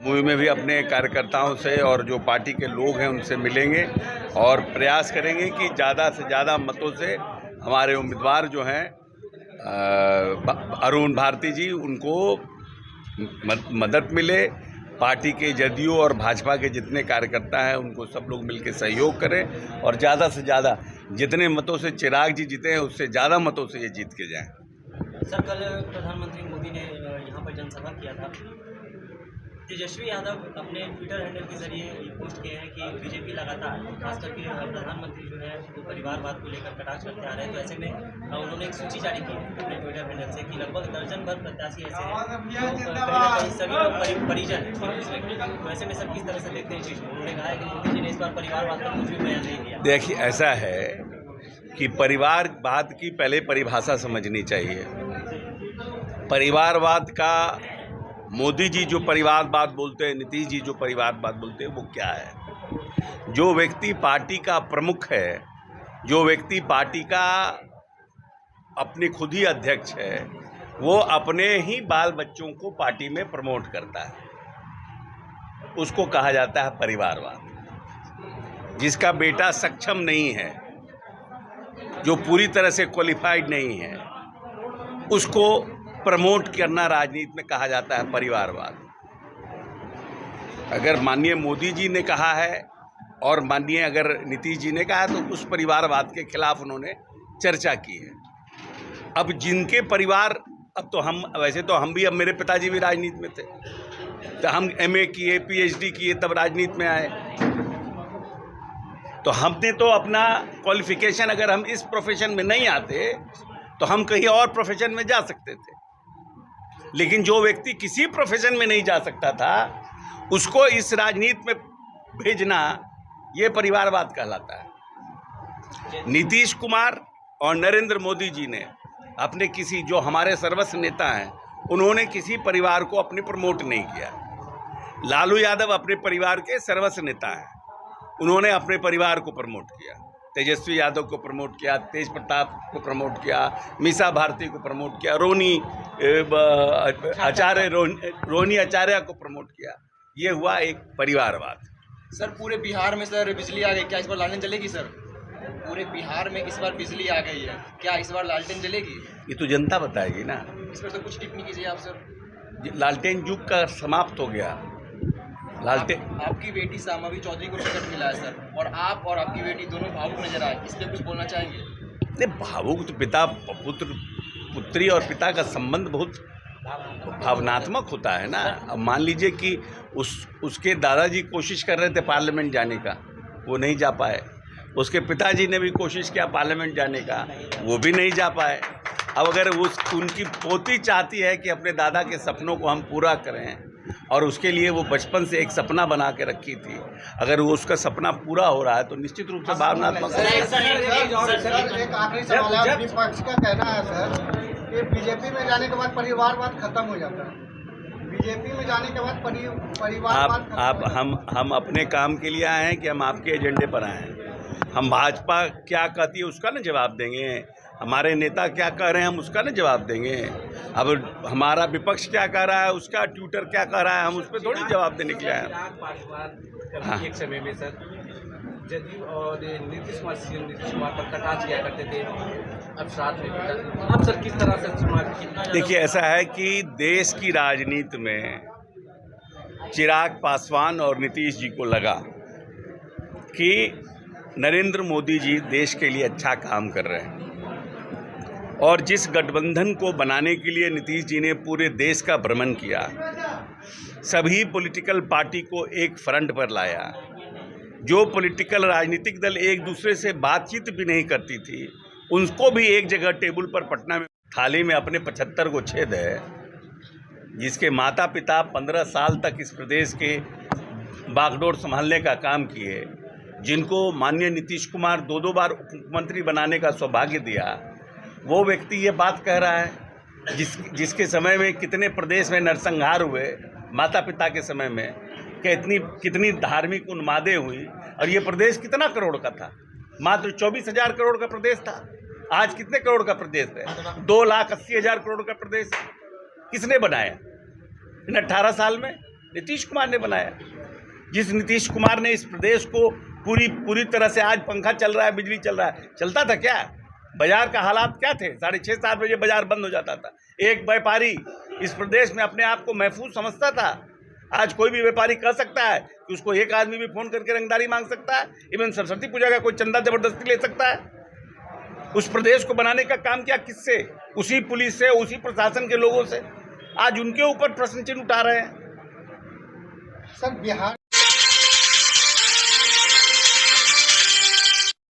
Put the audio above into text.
Movie में भी अपने कार्यकर्ताओं से और जो पार्टी के लोग हैं उनसे मिलेंगे और प्रयास करेंगे कि ज़्यादा से ज़्यादा मतों से हमारे उम्मीदवार जो हैं अरुण भारती जी, उनको मदद मिले। पार्टी के जदयू और भाजपा के जितने कार्यकर्ता हैं उनको सब लोग मिलकर सहयोग करें और ज़्यादा से ज़्यादा जितने मतों से चिराग जी जीते हैं उससे ज़्यादा मतों से ये जीत के जाएं। सर, कल प्रधानमंत्री मोदी ने यहाँ पर जनसभा किया था। तेजस्वी यादव अपने ट्विटर हैंडल के जरिए पोस्ट किए हैं कि बीजेपी लगातार खास करके प्रधानमंत्री जो है वो परिवारवाद को लेकर कटाक्ष करते आ रहे हैं। तो ऐसे में उन्होंने एक सूची जारी की है अपने ट्विटर हैंडल से कि लगभग दर्जन भर प्रत्याशी ऐसे हैं जो कहीं ना कहीं सभी लोग परिजन हैं। तो ऐसे में सब किस तरह से देखते हैं चीज़ को? उन्होंने कहा है कि मोदी जी ने इस बार परिवारवाद पर कुछ भी बयान नहीं दिया। देखिए, ऐसा है कि परिवारवाद की पहले परिभाषा समझनी चाहिए। परिवारवाद का मोदी जी जो परिवारवाद बोलते हैं, नीतीश जी जो परिवारवाद बोलते हैं, वो क्या है? जो व्यक्ति पार्टी का प्रमुख है, जो व्यक्ति पार्टी का अपने खुद ही अध्यक्ष है, वो अपने ही बाल बच्चों को पार्टी में प्रमोट करता है, उसको कहा जाता है परिवारवाद। जिसका बेटा सक्षम नहीं है, जो पूरी तरह से क्वालिफाइड नहीं है, उसको प्रमोट करना राजनीति में कहा जाता है परिवारवाद। अगर माननीय मोदी जी ने कहा है और माननीय अगर नीतीश जी ने कहा है तो उस परिवारवाद के खिलाफ उन्होंने चर्चा की है। अब जिनके परिवार, अब तो हम वैसे तो हम भी, अब मेरे पिताजी भी राजनीति में थे, तो हम MA किए, PhD किए, तब राजनीति में आए। तो हमने तो अपना क्वालिफिकेशन, अगर हम इस प्रोफेशन में नहीं आते तो हम कहीं और प्रोफेशन में जा सकते थे। लेकिन जो व्यक्ति किसी प्रोफेशन में नहीं जा सकता था, उसको इस राजनीति में भेजना, ये परिवारवाद कहलाता है। नीतीश कुमार और नरेंद्र मोदी जी ने अपने किसी, जो हमारे सर्वस्व नेता हैं, उन्होंने किसी परिवार को अपने प्रमोट नहीं किया। लालू यादव अपने परिवार के सर्वस्व नेता हैं, उन्होंने अपने परिवार को प्रमोट किया। तेजस्वी यादव को प्रमोट किया, तेज प्रताप को प्रमोट किया, मीसा भारती को प्रमोट किया, रोनी आचार्य को प्रमोट किया। ये हुआ एक परिवारवाद। सर, पूरे बिहार में सर बिजली आ गई, क्या इस बार लालटेन जलेगी? सर, पूरे बिहार में इस बार बिजली आ गई है, क्या इस बार लालटेन जलेगी? ये तो जनता बताएगी ना। इस पर तो कुछ टिप्पणी कीजिए आप सर। लालटेन युग का समाप्त हो गया। आपकी बेटी सामावी चौधरी को टिकट मिला है सर, और आप और आपकी बेटी दोनों भावुक नजर आए, इस पर कुछ बोलना चाहेंगे? नहीं, भावुक तो पिता पुत्री और पिता का संबंध बहुत भावनात्मक होता है ना। अब मान लीजिए कि उसके दादाजी कोशिश कर रहे थे पार्लियामेंट जाने का, वो नहीं जा पाए। उसके पिताजी ने भी कोशिश किया पार्लियामेंट जाने का, वो भी नहीं जा पाए। अब अगर उनकी पोती चाहती है कि अपने दादा के सपनों को हम पूरा करें, और उसके लिए वो बचपन से एक सपना बना के रखी थी, अगर वो उसका सपना पूरा हो रहा है तो निश्चित रूप से भावनात्मक। एक आखिरी सवाल है, विपक्ष का कहना है सर कि बीजेपी में जाने के बाद परिवारवाद खत्म हो जाता है। बीजेपी में जाने के बाद परिवारवाद हम अपने काम के लिए आए हैं कि हम आपके एजेंडे पर आए हैं? हम भाजपा क्या कहती है उसका ना जवाब देंगे, हमारे नेता क्या कह रहे हैं हम उसका ना जवाब देंगे। अब हमारा विपक्ष क्या कह रहा है, उसका ट्विटर क्या कह रहा है, हम उस पर थोड़ी जवाब देने के लिए आए हैं। हाँ। एक समय में सर जदयू और नीतीश कुमार पर कटाक्ष किया करते थे, अब साथ में अब सर किस तरह से? देखिए, ऐसा है कि देश की राजनीति में चिराग पासवान और नीतीश जी को लगा कि नरेंद्र मोदी जी देश के लिए अच्छा काम कर रहे हैं, और जिस गठबंधन को बनाने के लिए नीतीश जी ने पूरे देश का भ्रमण किया, सभी पॉलिटिकल पार्टी को एक फ्रंट पर लाया, जो पॉलिटिकल राजनीतिक दल एक दूसरे से बातचीत भी नहीं करती थी, उनको भी एक जगह टेबल पर पटना में थाली में अपने 75 को छेद है, जिसके माता पिता 15 साल तक इस प्रदेश के बागडोर संभालने का काम किए, जिनको माननीय नीतीश कुमार 2 बार उप मुख्यमंत्री बनाने का सौभाग्य दिया, वो व्यक्ति ये बात कह रहा है जिसके समय में कितने प्रदेश में नरसंहार हुए, माता पिता के समय में कितनी धार्मिक उन्मादें हुई, और ये प्रदेश कितना करोड़ का था? मात्र 24,000 करोड़ का प्रदेश था। आज कितने करोड़ का प्रदेश है? 2,80,000 करोड़ का प्रदेश किसने बनाया इन 18 साल में? नीतीश कुमार ने बनाया। जिस नीतीश कुमार ने इस प्रदेश को पूरी तरह से, आज पंखा चल रहा है, बिजली चल रहा है, चलता था क्या? बाजार का हालात क्या थे? 6:30-7 बजे बाजार बंद हो जाता था। एक व्यापारी इस प्रदेश में अपने आप को महफूज समझता था। आज कोई भी व्यापारी कह सकता है कि उसको एक आदमी भी फोन करके रंगदारी मांग सकता है। इवन सरस्वती पूजा का कोई चंदा जबरदस्ती ले सकता है। उस प्रदेश को बनाने का काम किया किससे? उसी पुलिस से, उसी प्रशासन के लोगों से। आज उनके ऊपर प्रश्न चिन्ह उठा रहे हैं। सर बिहार